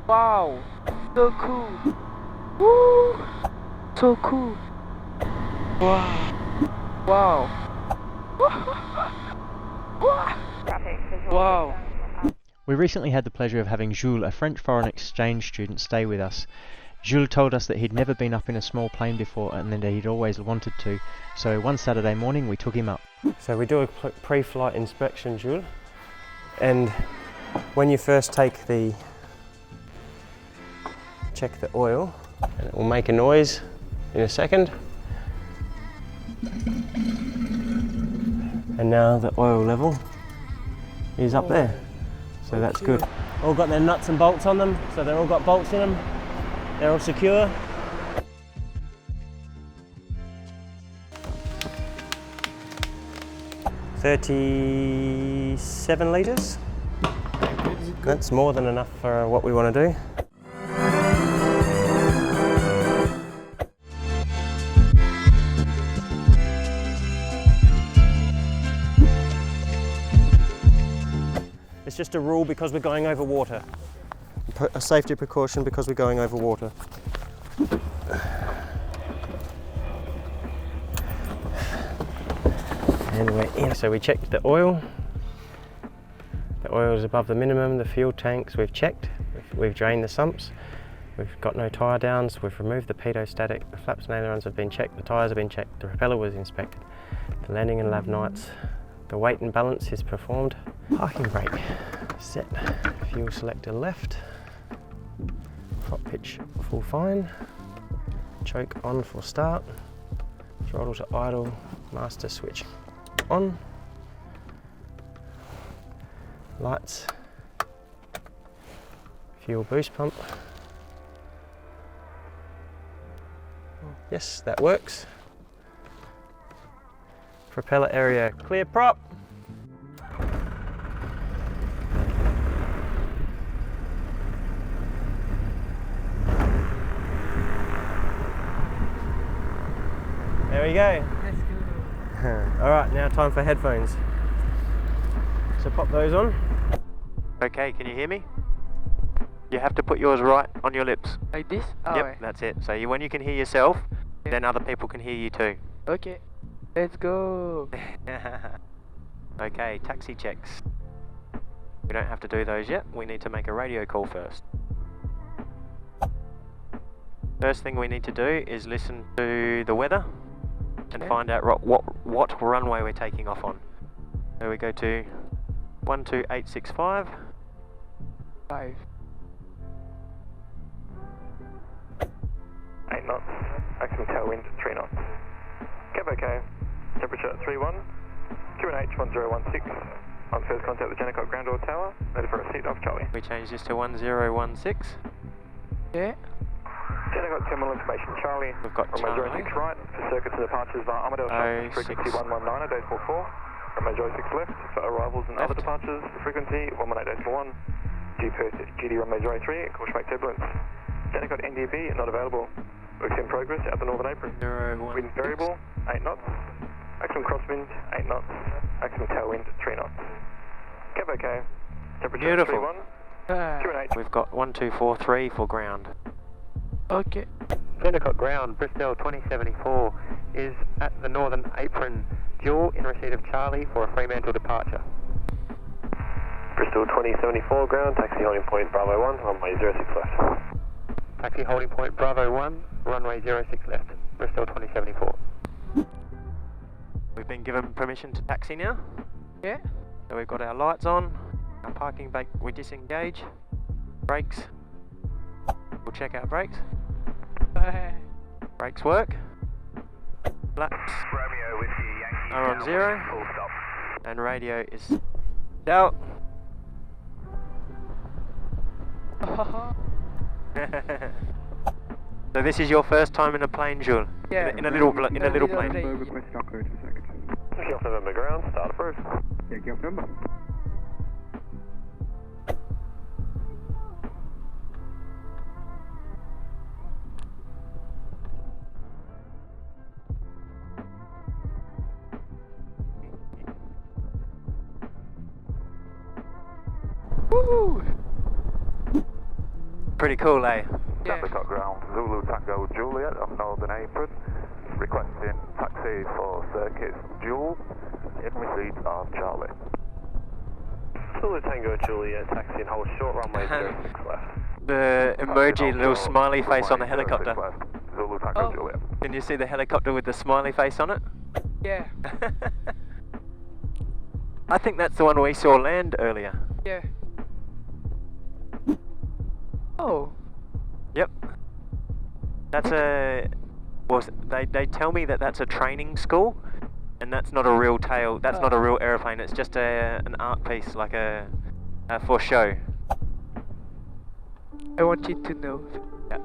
Wow, so cool. Woo, so cool. Wow, wow. Wow. We recently had the pleasure of having Jules, a French foreign exchange student, stay with us. Jules told us that he'd never been up in a small plane before and that he'd always wanted to, so one Saturday morning we took him up. So we do a pre-flight inspection, Jules, and when you first check the oil, and it will make a noise in a second. And now the oil level is up there, so that's good. All got their nuts and bolts on them, so they're all got bolts in them. They're all secure. $37 litres. That's more than enough for what we want to do. It's just a rule because we're going over water. A safety precaution because we're going over water. And we're in. So we checked the oil. The oil is above the minimum. The fuel tanks we've checked. We've drained the sumps. We've got no tyre downs. We've removed the pedostatic. The flaps and ailerons have been checked. The tyres have been checked. The propeller was inspected. The landing and lav nights. The weight and balance is performed. Parking brake set. Fuel selector left. Prop pitch full fine. Choke on for start. Throttle to idle. Master switch on. Lights. Fuel boost pump. Yes, that works. Propeller area clear prop. There we go. Let's go. Alright, now time for headphones. So pop those on. Okay, can you hear me? You have to put yours right on your lips. Like this? Oh, Yep, that's it. So when you can hear yourself, then other people can hear you too. Okay, let's go. Okay, taxi checks. We don't have to do those yet. We need to make a radio call first. First thing we need to do is listen to the weather and find out what runway we're taking off on. So we go to 12865. 5. 8 knots, maximum tailwind 3 knots. Cab okay, temperature 31, QNH 1016. On first contact with Jandakot ground door tower, ready for receipt of Charlie. We change this to 1016. Yeah. Jandakot terminal information Charlie. We've got runway Charlie. 06 right, for circuits and departures via Armadale Shop, frequency 119, day 44. Runway 06 left, for arrivals and other departures, frequency 118.1. GD runway 03, caution make turbulence. Jandakot NDB not available. Works in progress out the northern apron. Wind variable, 8 knots. Maximum crosswind, 8 knots. Maximum tailwind, 3 knots. Cab okay. Temperature Beautiful. 31. QNH. We've got 1243 for ground. Okay. Jandakot ground, Bristell 2074 is at the northern apron. Jules in receipt of Charlie for a Fremantle departure. Bristell 2074 ground, taxi holding point Bravo 1, runway 06 left. Taxi holding point Bravo 1, runway 06 left, Bristell 2074. We've been given permission to taxi now. Yeah. So we've got our lights on, our parking brake, we disengage, brakes, we'll check our brakes, brakes work, flaps Romeo with the Yankee are on 0, full stop. and radio is out. So this is your first time in a plane, Jules? Yeah. In a little plane. Request stock code 2 seconds. Yankee off November ground, start approved. Yankee off number. Woo! pretty cool, eh? Yeah. Jandakot ground, Zulu Tango Juliet on Northern Apron, requesting taxi for circuits Jules in receipt of Charlie. Zulu Tango Juliet, taxi and hold short runway 06 left. The emoji, little smiley face on the helicopter. Zulu Tango Oh. Juliet. Can you see the helicopter with the smiley face on it? Yeah. I think that's the one we saw land earlier. Yeah. Oh. Yep. That's a... Well, they tell me that that's a training school, and that's not a real tail, that's not a real aeroplane, it's just an art piece, like a for show. I want you to know. Yeah.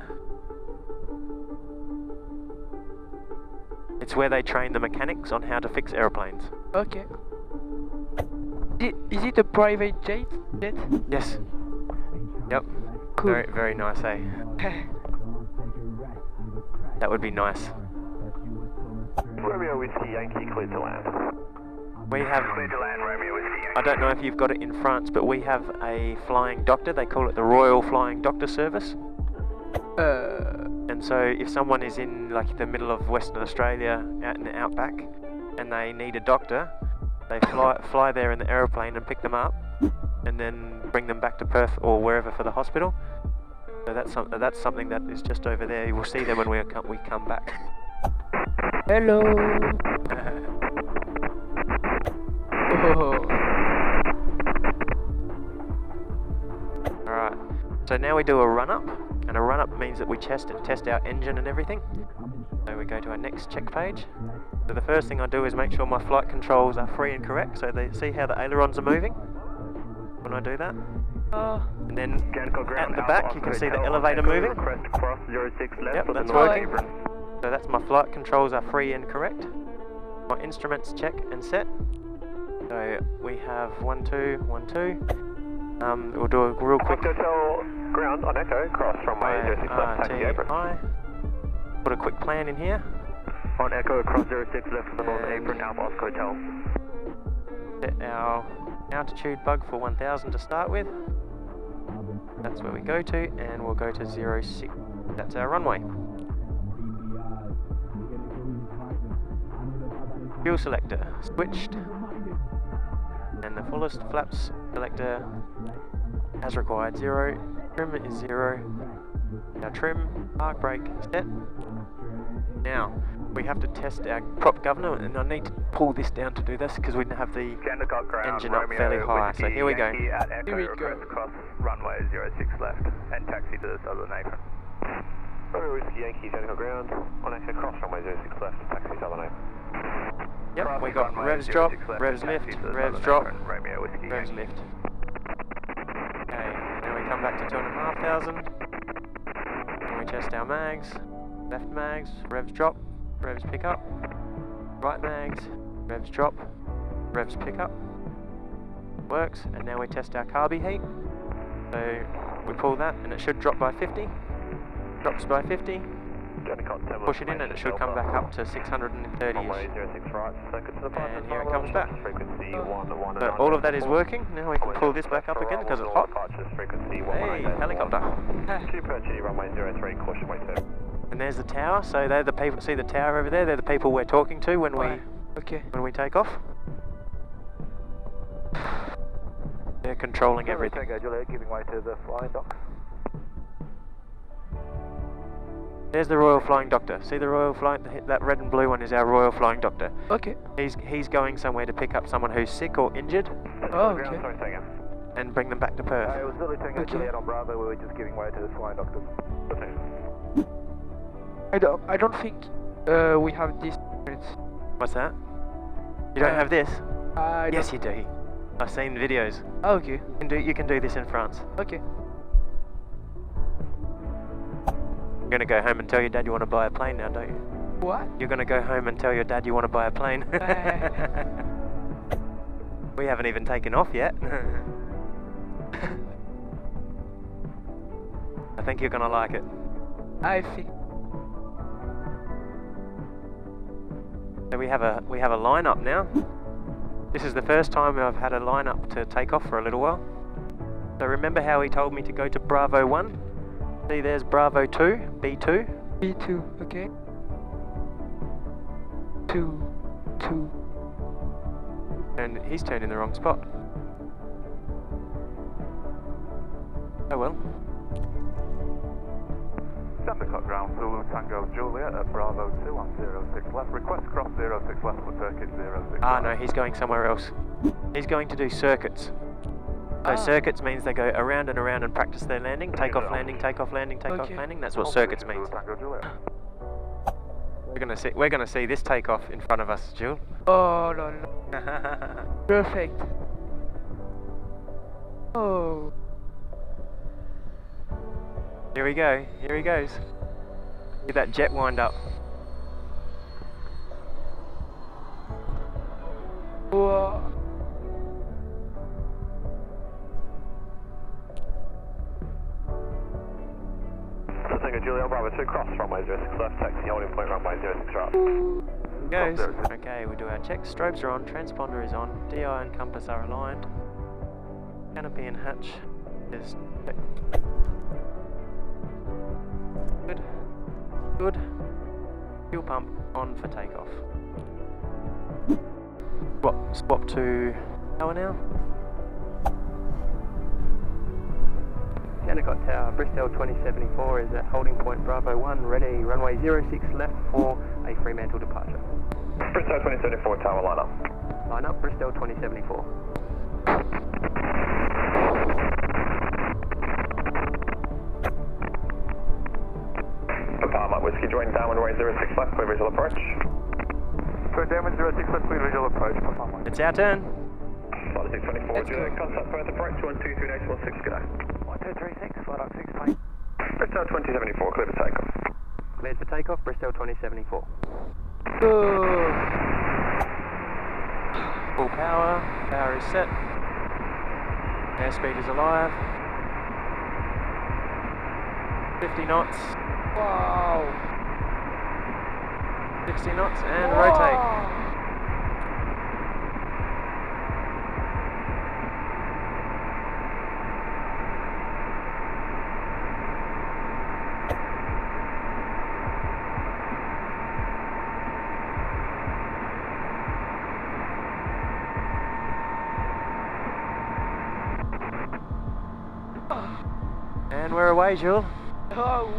It's where they train the mechanics on how to fix aeroplanes. Okay. Is it a private jet? Yes. Yep. Cool. Very, very nice, eh? That would be nice. Romeo Whiskey Yankee cleared to land. We have... Cleared to land, Romeo Whiskey Yankee. I don't know if you've got it in France, but we have a flying doctor. They call it the Royal Flying Doctor Service. And so if someone is in like the middle of Western Australia, out in the outback, and they need a doctor, they fly there in the aeroplane and pick them up, and then bring them back to Perth or wherever for the hospital. So that's something that is just over there. You will see them when we come back. Hello. Oh. Alright, so now we do a run-up, and a run-up means that we test our engine and everything. So we go to our next check page. So the first thing I do is make sure my flight controls are free and correct, so they see how the ailerons are moving when I do that. And then at the back you can see the elevator moving. Yep, that's working. So that's my flight controls are free and correct. My instruments check and set. So we have 1, 2, 1, 2. We'll do a real quick Hotel ground on Echo, cross runway 06 left, taxi apron. Put a quick plan in here. On Echo, cross 06 left to the northern apron, Alpha Oscar Hotel. Set our altitude bug for 1000 to start with. That's where we go to, and we'll go to 06. That's our runway. Fuel selector switched, and the fullest flaps selector as required 0. Trim is 0. Now trim, park brake set. Now we have to test our prop governor, and I need to pull this down to do this because we have the engine up fairly high. So here we go. Here we go. Cross runway 06 left and taxi to the southern apron. Romeo Whiskey Yankee, Jandakot ground. On Echo, cross runway 06 left, taxi southern apron. Yep, we got revs drop, revs lift, revs drop, Romeo Whiskey revs Yankee. lift. Okay, now we come back to 2,500. And we test our mags, left mags, revs drop, revs pick up, right mags, revs drop, revs pick up. Works, and now we test our carby heat. So we pull that and it should drop by 50. Drops by 50. Push it in and it should come back up to 630-ish. And here it comes back. So all of that is working. Now we can pull this back up again because it's hot. Hey, helicopter. And there's the tower. So they're the people. See the tower over there? They're the people we're talking to when we take off. They're controlling everything. Giving way to the flying dock. There's the Royal Flying Doctor. See the Royal Flying, that red and blue one is our Royal Flying Doctor. Okay. He's going somewhere to pick up someone who's sick or injured Oh, okay. and bring them back to Perth. It was Zulu Tango Juliet on Bravo. We were just giving way to the flying doctor. I don't think we have this. What's that? You don't have this? I Yes, you do. I've seen videos. don't. Okay. You can do this in France. Okay. You're gonna go home and tell your dad you want to buy a plane now, don't you? What? You're gonna go home and tell your dad you want to buy a plane. We haven't even taken off yet. I think you're gonna like it. I think. So we have a lineup now. This is the first time I've had a lineup to take off for a little while. So remember how he told me to go to Bravo 1? See, there's Bravo 2, B2. B2, okay. 2. And he's turned in the wrong spot. Oh well. Jandakot ground, Zulu Tango Juliet at Bravo 2 on 06 left. Request cross 06 left for circuit 06. Ah no, he's going somewhere else. He's going to do circuits. So circuits means they go around and around and practice their landing. Take off landing, take off landing, take off landing. That's what circuits means. Tango Juliet. We're gonna see this takeoff in front of us, Jules. Oh no. Perfect. Oh. Here we go. Here he goes. Look at that jet wind up. Whoa. Tango Juliet, Bravo 2 cross runway 06 left, taxi holding point runway 06 right. Goes. Okay, we do our checks. Strobes are on, transponder is on, DI and compass are aligned. Canopy and hatch is checked. Good. Good. Fuel pump on for takeoff. Swap to power now. Jandakot Tower, Bristell 2074 is at holding point Bravo 1, ready, runway 06 left for a Fremantle departure. Bristell 2074 tower line up. Line up, Bristell 2074. Palmer, Whiskey join downwind way 06 left, clear visual approach. For downwind 06 left, clear visual approach. It's our turn. Flight 624, Juliet, contact Perth approach 123.816, good day. 1236, flight up 6 plane. Bristell 2074, clear for takeoff. Cleared for takeoff, Bristell 2074. Full power. Power is set. Airspeed is alive. 50 knots. Wow. 60 knots and rotate. And we're away, Jules. Oh,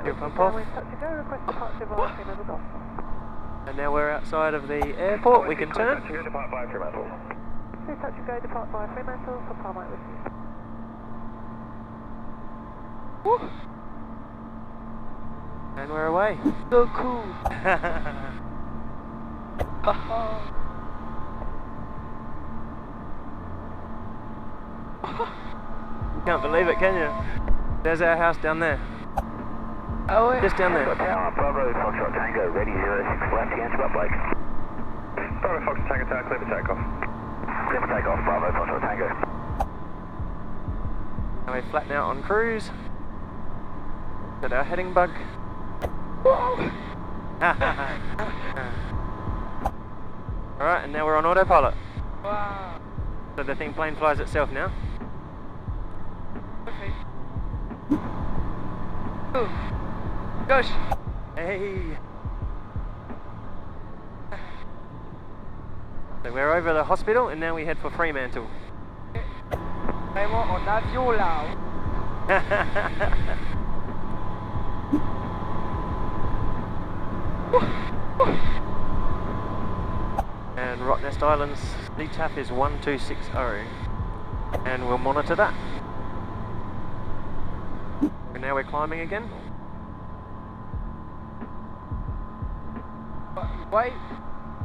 Fuel pump off. And now we're outside of the airport. We can turn. Go depart 5 Fremantle. Please touch and go, depart via Fremantle for Palmer with you. And we're away. so cool. You can't believe it, can you? There's our house down there. Oh, yeah. Just down there. Tower, Bravo, Foxtrot Tango, ready 06 left, hands up, Blake. Bravo, Foxtrot Tango, tower, clear for takeoff. Clear for takeoff, Bravo, Foxtrot Tango. And we flatten out on cruise. Got our heading bug. Alright, and now we're on autopilot. Wow. So the plane flies itself now. Okay. Oh. Gosh. Hey! So we're over the hospital and now we head for Fremantle. Vraiment en avion là. And Rottnest Island's DTAF is 1260 and we'll monitor that. And now we're climbing again. Why?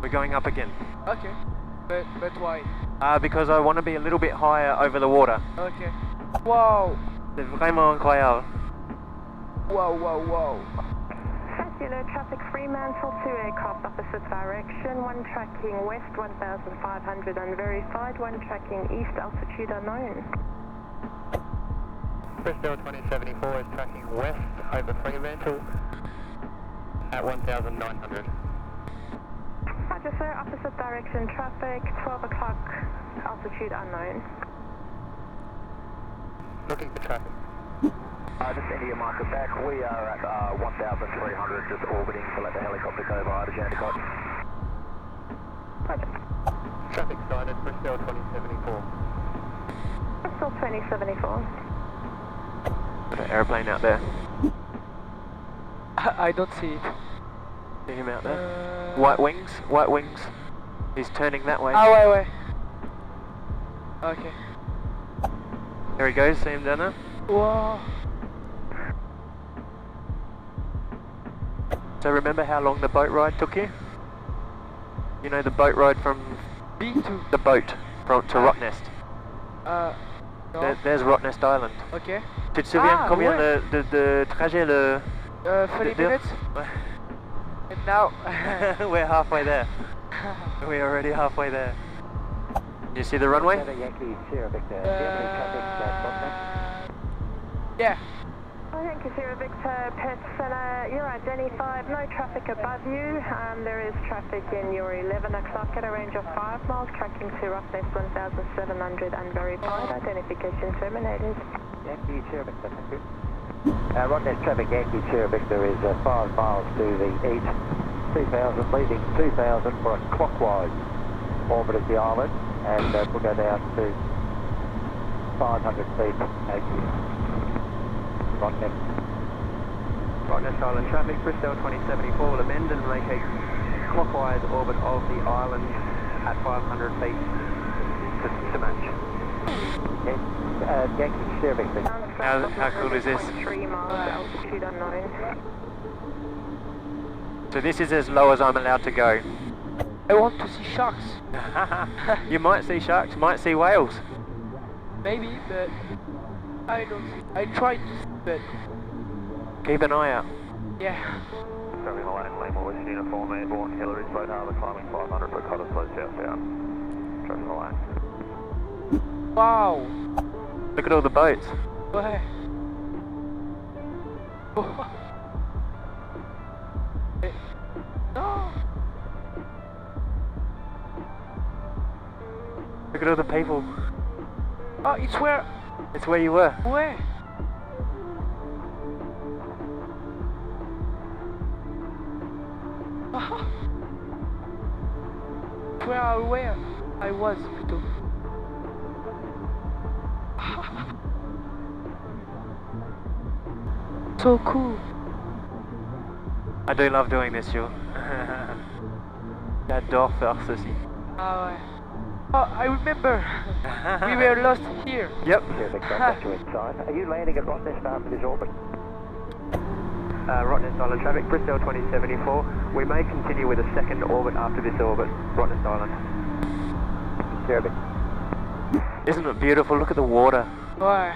We're going up again. Okay. But why? Because I want to be a little bit higher over the water. Okay. Wow. C'est vraiment incroyable. Wow. Cellular traffic Fremantle, 2 aircraft opposite direction, 1 tracking west 1,500 unverified, 1 tracking east altitude unknown. Bristell 2074 is tracking west over Fremantle at 1,900. Roger sir, opposite direction traffic, 12 o'clock, altitude unknown. looking for traffic. Just into your marker back, we are at 1,300, just orbiting to let the helicopter go via to Jandakot. Traffic sighted, Bristell 2074. Bristell 2074. Got an aeroplane out there. I don't see it. See him out there? White wings, white wings. He's turning that way. Ah, wait. Okay. There he goes, see him down there? Wow. So remember how long the boat ride took you? You know the boat ride from B to the boat from to Rottnest. no. There's Rottnest Island. Ok. Tu te souviens combien ouais. de trajet le... 30 minutes. And now we're halfway there. We're already halfway there. You see the runway? Yankee Sierra Victor. yeah. Yankee Sierra Victor, Pet Center, you're identified, no traffic above you. There is traffic in your 11 o'clock at a range of 5 miles, tracking to Rottnest 1,700 unverified, identification terminated. Yankee Sierra Victor, thank you. Rottnest traffic, Yankee Sierra Victor is 5 miles to the east, 2,000, leaving 2,000 for a clockwise orbit of the island, and we'll go down to 500 feet as you Rottnest. Rottnest Island traffic, Bristell 2074 will amend and make a clockwise orbit of the island at 500 feet to match. Yankee Sierra Victor. How cool is this? 3 miles, altitude unknown. So this is as low as I'm allowed to go. I want to see sharks. You might see sharks, might see whales. Maybe, but I don't see. I tried to see, but Keep an eye out. yeah. Travelling the lane, Lane West Uniform, Airborne, Hillary's Boat Harbour, climbing 500 for Cotter Slow southbound. Travelling the lane. Wow. Look at all the boats. Ouais. No. Look at all the people. Oh, it's where? It's where you were. Where? Where I was, plutôt. So cool. I do love doing this, Jules. J'adore faire ceci. Ah ouais. Oh, I remember. We were lost here. Yep. Are you landing at Rottnest after this orbit? Rottnest Island traffic, Bristell 2074. We may continue with a second orbit after this orbit, Rottnest Island. Isn't it beautiful? Look at the water. Ouais.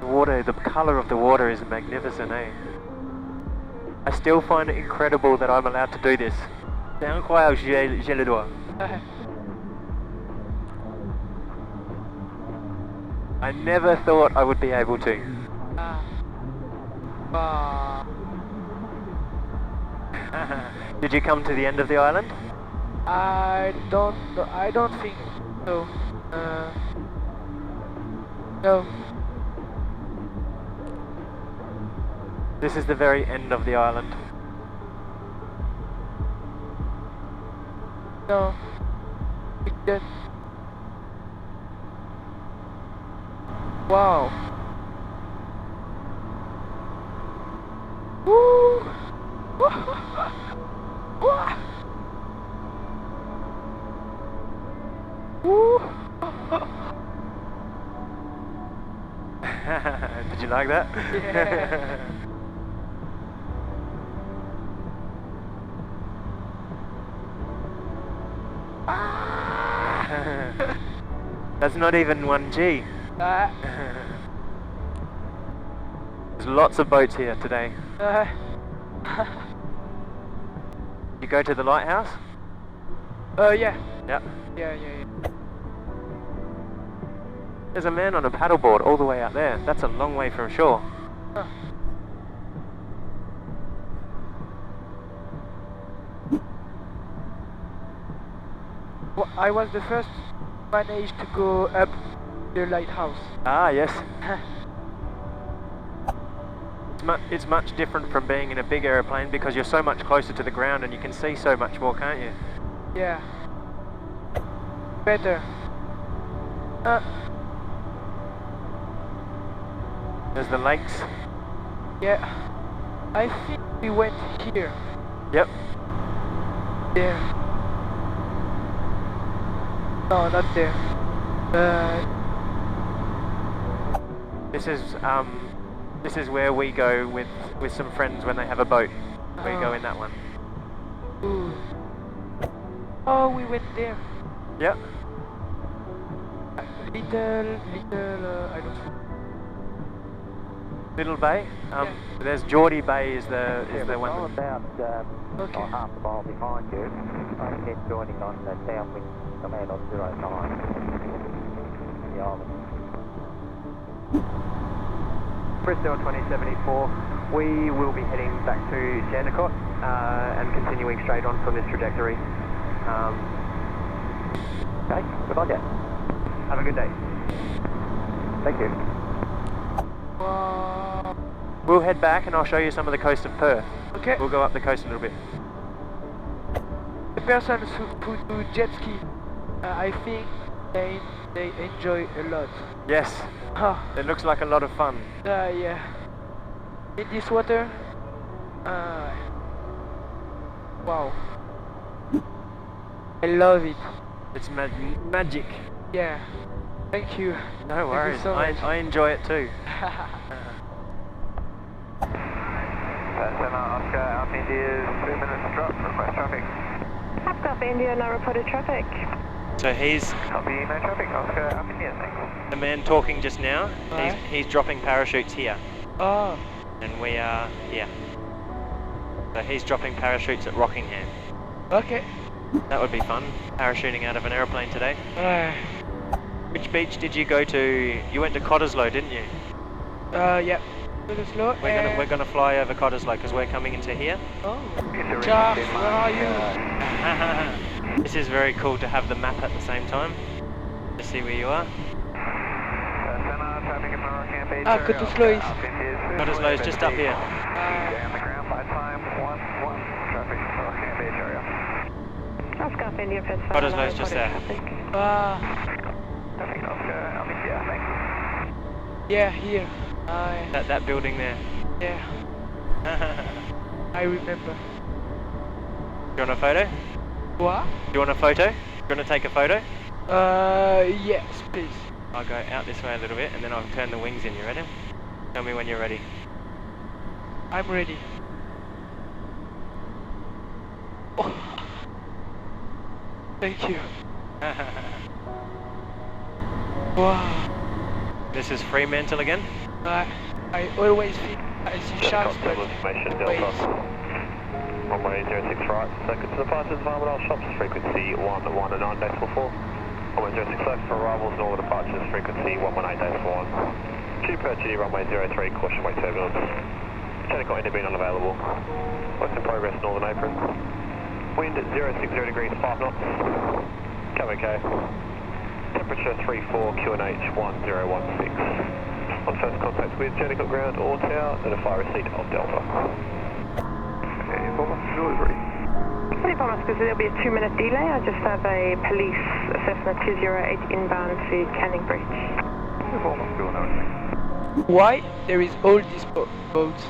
The water, the colour of the water is magnificent, eh? I still find it incredible that I'm allowed to do this. C'est incroyable, j'ai le doigt. I never thought I would be able to. Did you come to the end of the island? I don't think so. No. This is the very end of the island. No. We did. Wow. Woo! Woo! Did you like that? Yeah. That's not even 1G. There's lots of boats here today. You go to the lighthouse? Yeah. Yep. Yeah. There's a man on a paddleboard all the way out there. That's a long way from shore. Huh. Well, I was the first managed to go up the lighthouse. Ah, yes. It's much different from being in a big aeroplane because you're so much closer to the ground and you can see so much more, can't you? Yeah. Better. There's the lakes. Yeah. I think we went here. Yep. There. No, not there. This is where we go with some friends when they have a boat. We go in that one. Ooh. Oh, we went there. Yep. Little, I don't know. Little Bay. Yeah. There's Geordie Bay is the one. I'm about Okay. half a mile behind you. I'm just joining on the downwind command on 09. The island. Bristell 2074, we will be heading back to Jandakot and continuing straight on from this trajectory. Okay, good luck. Have a good day. Thank you. We'll head back and I'll show you some of the coast of Perth. Okay. We'll go up the coast a little bit. The persons who do jet ski, I think they enjoy a lot. Yes. Ah. It looks like a lot of fun. Yeah. In this water, wow. I love it. It's magic. Yeah. Thank you. No worries. Thank you so much. I enjoy it too. Oscar, Alpha India, 2 minutes drop, request traffic. Alpha India, no reported traffic. So he's Copy, no traffic, Oscar, Alpha India, thanks. the man talking just now. Right. He's dropping parachutes here, Oh. and we are here. So he's dropping parachutes at Rockingham. Okay. That would be fun, parachuting out of an aeroplane today. Which beach did you go to? You went to Cottesloe, didn't you? Yeah. Little slow. We're gonna fly over Cottesloe because we're coming into here. Oh. Charles, where are you? This is very cool to have the map at the same time. To see where you are. Traffic in Rockingham Beach. Cottesloe is. Cottesloe is just up here. Down the ground by time, 1-1, traffic in Rockingham Beach area. Oscar Alpha India, first flight, Cottesloe no is just reported there. traffic. Traffic, Oscar, Alpha India, thanks. Yeah, here. That building there. Yeah. I remember. You want a photo? What? Do you want a photo? You want to take a photo? Yes, please. I'll go out this way a little bit and then I'll turn the wings in. You ready? Tell me when you're ready. I'm ready. Oh. Thank you. Wow. This is Fremantle again. I always think I see sharks, but Information wait. Delta. Runway 06 right, circuit to the departures, Environmental Shops, frequency 119.4. Runway 06 left for arrivals and all the departures, frequency 118.1. Q-Per GD runway 03, caution wake turbulence. Jandakot India being unavailable. Works in progress, northern apron. Wind at 060 degrees, 5 knots. Cabo okay. Temperature 34, QNH 1016. On first contact with Jandakot ground or tower, notify receipt of Delta. Okay, inform us, Jules ready. Inform us because there'll be a 2-minute delay. I just have a police Cessna 208 inbound to Canning Bridge. Inform us, Jules, no. Why there is all these boats?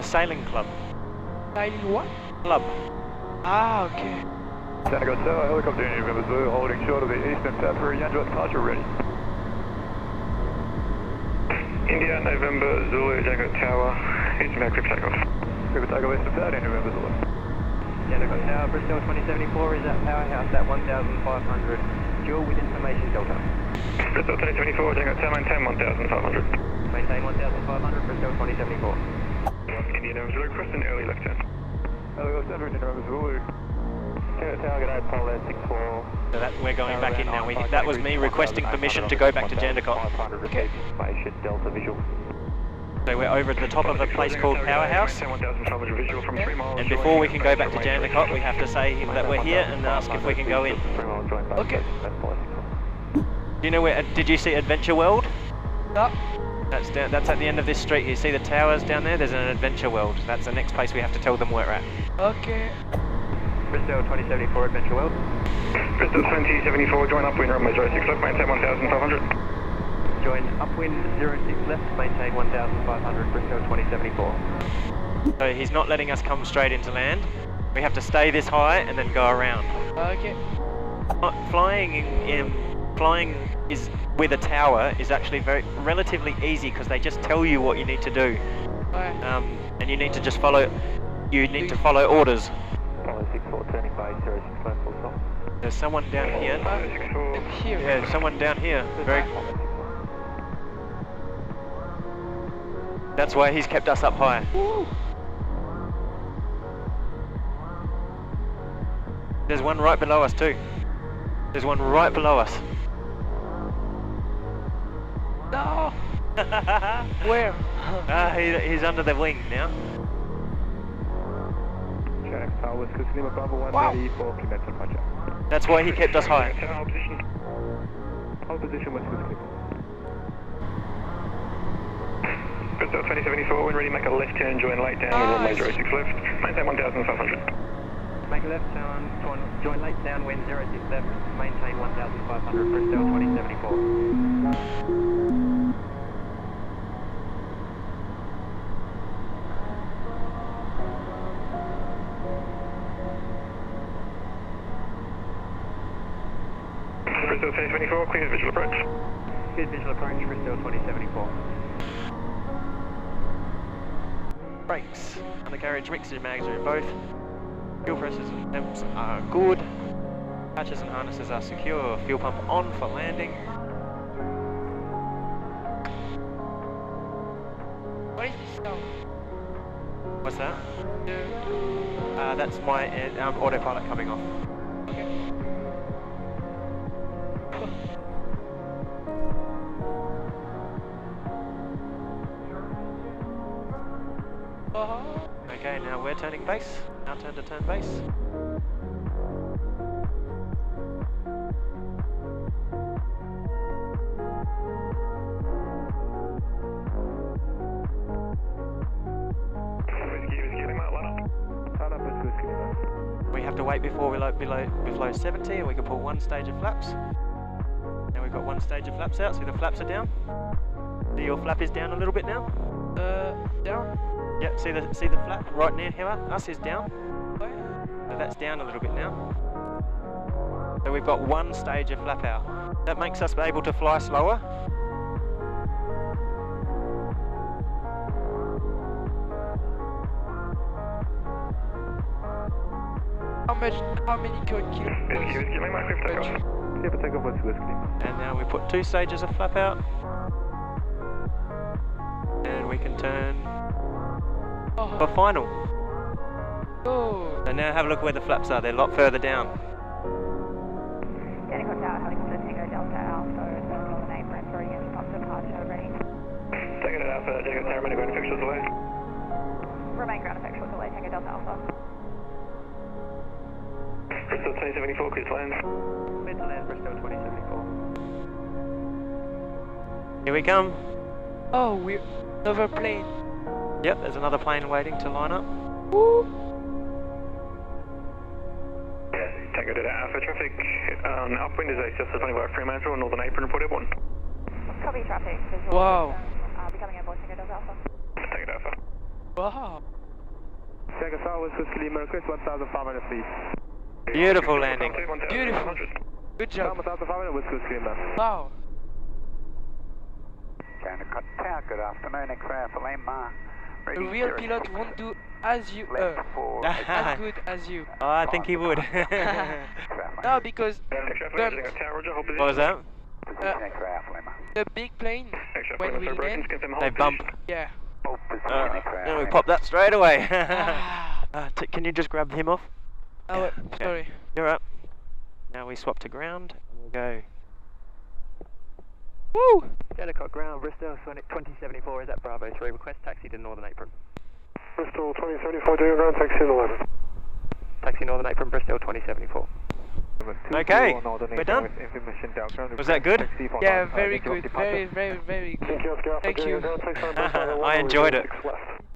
Sailing club. Sailing what? Club. Ah, okay. Jandakot Tower, helicopter India November Zulu, holding short of the eastern tap for Yanjua departure ready. India November Zulu, Jandakot Tower, eastern back clear takeoff. Clear takeoff eastern pad, India November Zulu. Jandakot Tower, Bristell 2074 is at powerhouse at 1,500. Dual with information Delta. Bristell 2074, Jandakot Tower, maintain 1,500. Maintain 1,500, Bristell 2074. India November Zulu, request an early left turn. Helicopter Center, India November Zulu. Jandakot Tower, good day, Pole 64. So that we're going back in now. That was me requesting permission to go back to Jandakot. Okay. Delta visual. So we're over at the top of a place called Powerhouse. And before we can go back to Jandakot, we have to say that we're here and ask if we can go in. Okay. Do you know where? Did you see Adventure World? No. That's at the end of this street. You see the towers down there? There's an adventure world. That's the next place we have to tell them we're at. Okay. Bristell 2074 Adventure World. Bristell 2074, join upwind runway 06 left, maintain 1,500. Join upwind 06 left, maintain 1,500, Bristell 2074. So he's not letting us come straight into land. We have to stay this high and then go around. Okay. Flying is with a tower is actually relatively easy because they just tell you what you need to do. And you need to just follow. You need to follow orders. 64, turning base 06 left, full stop. There's someone down here. Here. Yeah, someone down here. That's why he's kept us up high. Woo. There's one right below us too. There's one right below us. No. Where? He's under the wing now. Check, Tower West Coast Lima Bravo 134, commence departure. That's why he kept us high. Hold position West Coast Lima. Bristell 2074, when ready, make a left turn, join late down, runway 06 left, maintain 1,500. Make a left turn, join late down, wind 06 left, maintain 1,500, Bristell 2074. Bristell 2074, clear visual approach. Clear visual approach, Bristell 2074. Brakes, undercarriage, mixture mags are in both. Fuel pressures and temps are good. Hatches and harnesses are secure. Fuel pump on for landing. What is this sound? What's that? That's my autopilot coming off. Okay. Okay, now we're turning base. Now turn to turn base. We have to wait before we below 70 and we can pull one stage of flaps. Now we've got one stage of flaps out, so the flaps are down. So your flap is down a little bit now. Down. Yep, see the flap right near here, us is down. So that's down a little bit now. So we've got one stage of flap out. That makes us able to fly slower. How many kilometers? And now we put two stages of flap out. And we can turn for final. Oh. So now have a look where the flaps are, they're a lot further down. Jandakot Tower, helicopter Tango Delta Alpha, requesting the name for engine pump departure, ready. Taking it Alpha, Jandakot Tower, ready, ground effectual delay. Remain ground effectual delay, Tango Delta Alpha. Bristell 2074, clear to land. Clear to land, Bristell 2074. Here we come. Oh, we're another plane. Yep, there's another plane waiting to line up. Woo. Tango Delta Alpha traffic, upwind is a self-defining by Fremantle and Northern Apron, report airborne. Copy traffic, visual. Wow. Becoming airborne, Tango Delta Alpha. Tango Alpha. Wow. Tango Tower, West Coast Lima, request 1,500 feet. Beautiful landing. Beautiful. Good job. 1,500, West Coast Lima. Wow. Jandakot Tower, good afternoon, aircraft Lima. A real pilot won't do as as good as you. Oh, I think he would. No, because What was that? the big plane, when we land, They bump. yeah. And we pop that straight away. Can you just grab him off? Oh, Yeah. sorry. You're up. Now we swap to ground and we'll go. Woo! Jandakot ground, Bristell 2074 is at Bravo 3, request taxi to Northern Apron. Bristell 2074, doing ground taxi in 11. Taxi Northern Apron, Bristell 2074. Okay, we're done. Was that good? Yeah, very good. Very good. Thank you. I enjoyed it.